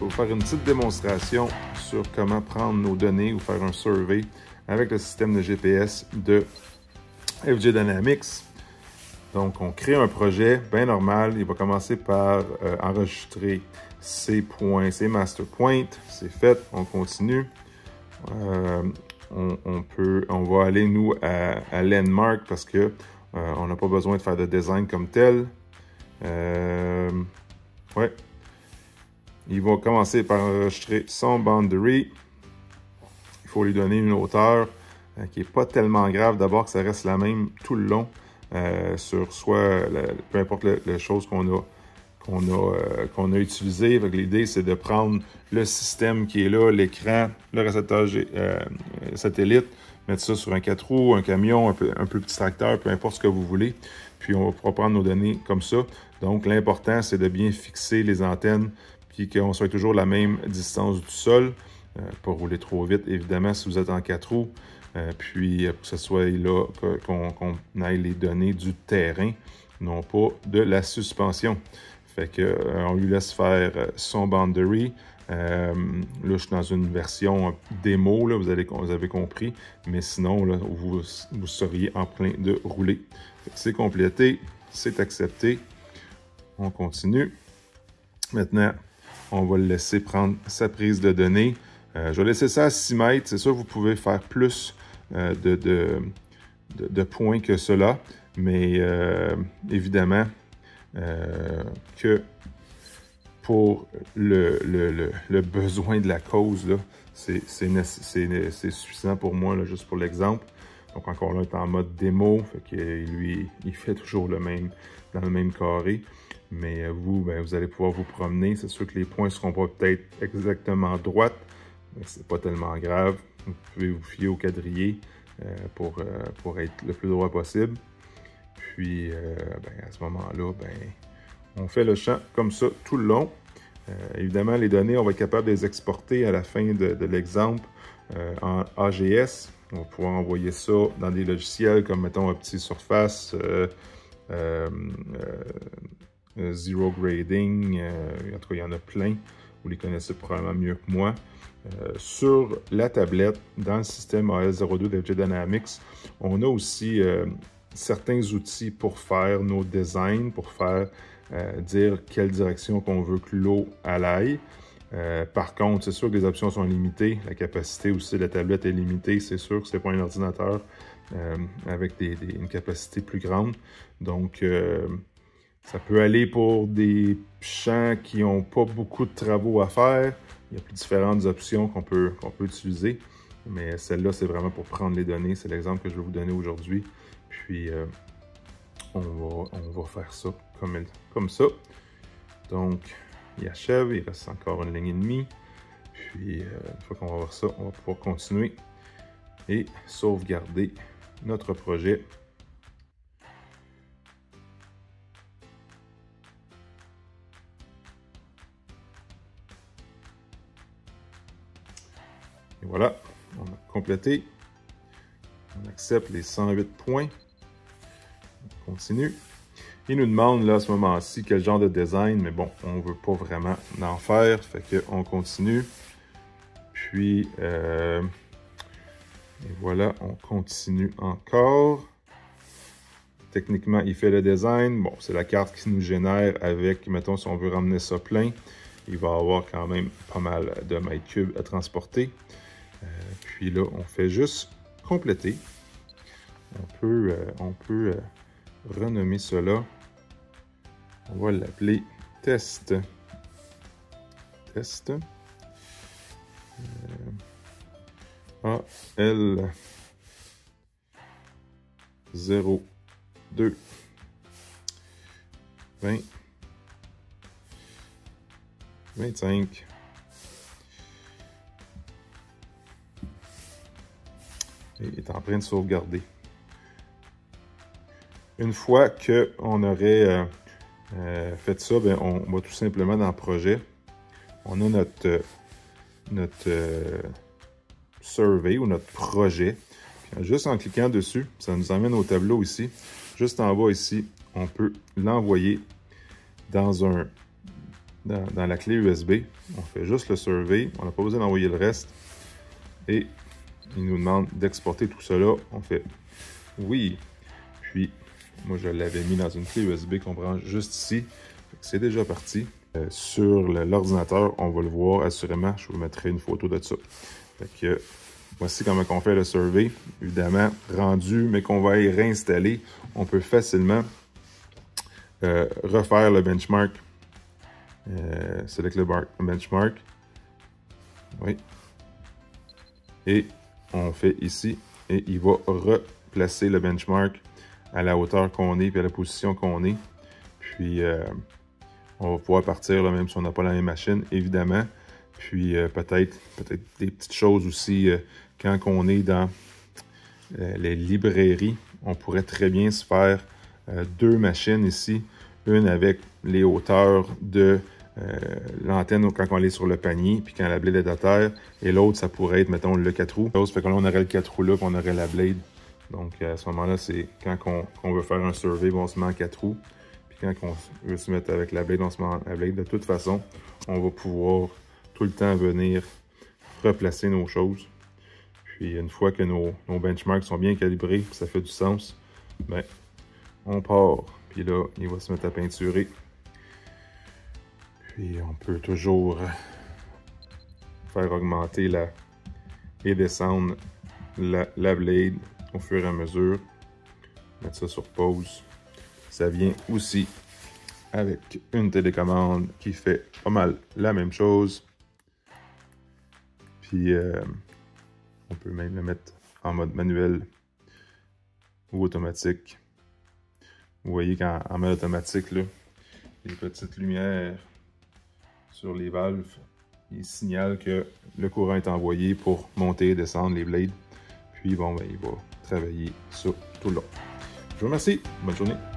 vais vous faire une petite démonstration sur comment prendre nos données ou faire un survey avec le système de GPS de FJ Dynamics. Donc, on crée un projet bien normal. Il va commencer par enregistrer ses points, ses master points. C'est fait, on continue. On va aller, nous, à Landmark parce que on n'a pas besoin de faire de design comme tel. Ouais. Il va commencer par enregistrer son boundary. Il faut lui donner une hauteur qui n'est pas tellement grave. D'abord que ça reste la même tout le long sur soit peu importe la chose qu'on a utilisé. L'idée, c'est de prendre le système qui est là, l'écran, le récepteur satellite, mettre ça sur un 4 roues, un camion, un peu petit tracteur, peu importe ce que vous voulez. Puis on va prendre nos données comme ça. Donc l'important, c'est de bien fixer les antennes puis qu'on soit toujours la même distance du sol. Pas rouler trop vite, évidemment, si vous êtes en 4 roues. Puis que ce soit là qu'on aille les données du terrain, non pas de la suspension. Fait que on lui laisse faire son boundary. Là, je suis dans une version démo, là, vous avez compris. Mais sinon, là, vous seriez en train de rouler. C'est complété, c'est accepté. On continue. Maintenant, on va le laisser prendre sa prise de données. Je vais laisser ça à 6 mètres. C'est sûr, vous pouvez faire plus de points que cela. Mais évidemment, que pour le besoin de la cause, c'est suffisant pour moi, là, juste pour l'exemple. Donc encore là, il est en mode démo, fait que lui, il fait toujours dans le même carré. Mais vous, vous allez pouvoir vous promener. C'est sûr que les points ne seront pas peut-être exactement droites, mais c'est pas tellement grave. Vous pouvez vous fier au quadrillé pour être le plus droit possible. Puis, à ce moment-là, on fait le champ comme ça tout le long. Évidemment, les données, on va être capable de les exporter à la fin de l'exemple en AGS. On va pouvoir envoyer ça dans des logiciels comme, mettons, OptiSurface, Zero Grading. En tout cas, il y en a plein. Vous les connaissez probablement mieux que moi. Sur la tablette, dans le système AS02 d'FJ Dynamics, on a aussi certains outils pour faire nos designs, pour faire dire quelle direction qu'on veut que l'eau aille. Par contre, c'est sûr que les options sont limitées. La capacité aussi de la tablette est limitée. C'est sûr que ce n'est pas un ordinateur avec une capacité plus grande. Donc, ça peut aller pour des champs qui n'ont pas beaucoup de travaux à faire. Il y a différentes options qu'on peut utiliser. Mais celle-là, c'est vraiment pour prendre les données. C'est l'exemple que je vais vous donner aujourd'hui. Puis, on va faire ça comme ça. Donc, il achève. Il reste encore une ligne et demie. Puis, une fois qu'on va voir ça, on va pouvoir continuer et sauvegarder notre projet. Et voilà, on a complété. On accepte les 108 points. On continue. Il nous demande là à ce moment-ci quel genre de design, mais bon, on ne veut pas vraiment en faire, fait qu'on continue. Puis, et voilà, on continue encore. Techniquement, il fait le design. Bon, c'est la carte qui nous génère avec, mettons, si on veut ramener ça plein, il va avoir quand même pas mal de mètres cubes à transporter. Puis là, on fait juste compléter. On peut renommer cela. On va l'appeler test. Test. AL 02 20 25 et est en train de sauvegarder. Une fois qu'on aurait fait ça, on va tout simplement dans le projet. On a notre survey ou notre projet. Puis, juste en cliquant dessus, ça nous emmène au tableau ici. Juste en bas ici, on peut l'envoyer dans un dans la clé USB. On fait juste le survey. On n'a pas besoin d'envoyer le reste. Et il nous demande d'exporter tout cela. On fait oui. Puis, moi, je l'avais mis dans une clé USB qu'on branche juste ici. C'est déjà parti. Sur l'ordinateur, on va le voir assurément. Je vous mettrai une photo de ça. Fait que, voici comment on fait le survey. Évidemment, rendu, mais qu'on va y réinstaller, on peut facilement refaire le benchmark. Select le benchmark. Oui. Et on fait ici. Et il va replacer le benchmark à la hauteur qu'on est, puis à la position qu'on est. Puis, on va pouvoir partir, là, même si on n'a pas la même machine, évidemment. Puis, peut-être des petites choses aussi, quand on est dans les librairies, on pourrait très bien se faire deux machines ici. Une avec les hauteurs de l'antenne quand on est sur le panier, puis quand la blade est à terre. Et l'autre, ça pourrait être, mettons, le 4 roues. Ça fait que là, on aurait le 4 roues là, puis on aurait la blade. Donc, à ce moment-là, c'est quand on veut faire un survey, on se met en 4 roues. Puis quand on veut se mettre avec la blade, on se met en blade. De toute façon, on va pouvoir tout le temps venir replacer nos choses. Puis une fois que nos benchmarks sont bien calibrés, puis ça fait du sens, ben, on part. Puis là, il va se mettre à peinturer. Puis on peut toujours faire augmenter et descendre la blade au fur et à mesure. Mettre ça sur pause. Ça vient aussi avec une télécommande qui fait pas mal la même chose. Puis on peut même le mettre en mode manuel ou automatique. Vous voyez qu'en mode automatique, là, les petites lumières sur les valves, ils signalent que le courant est envoyé pour monter et descendre les blades. Puis bon, ben, il va travailler ça tout le long. Je vous remercie. Bonne journée.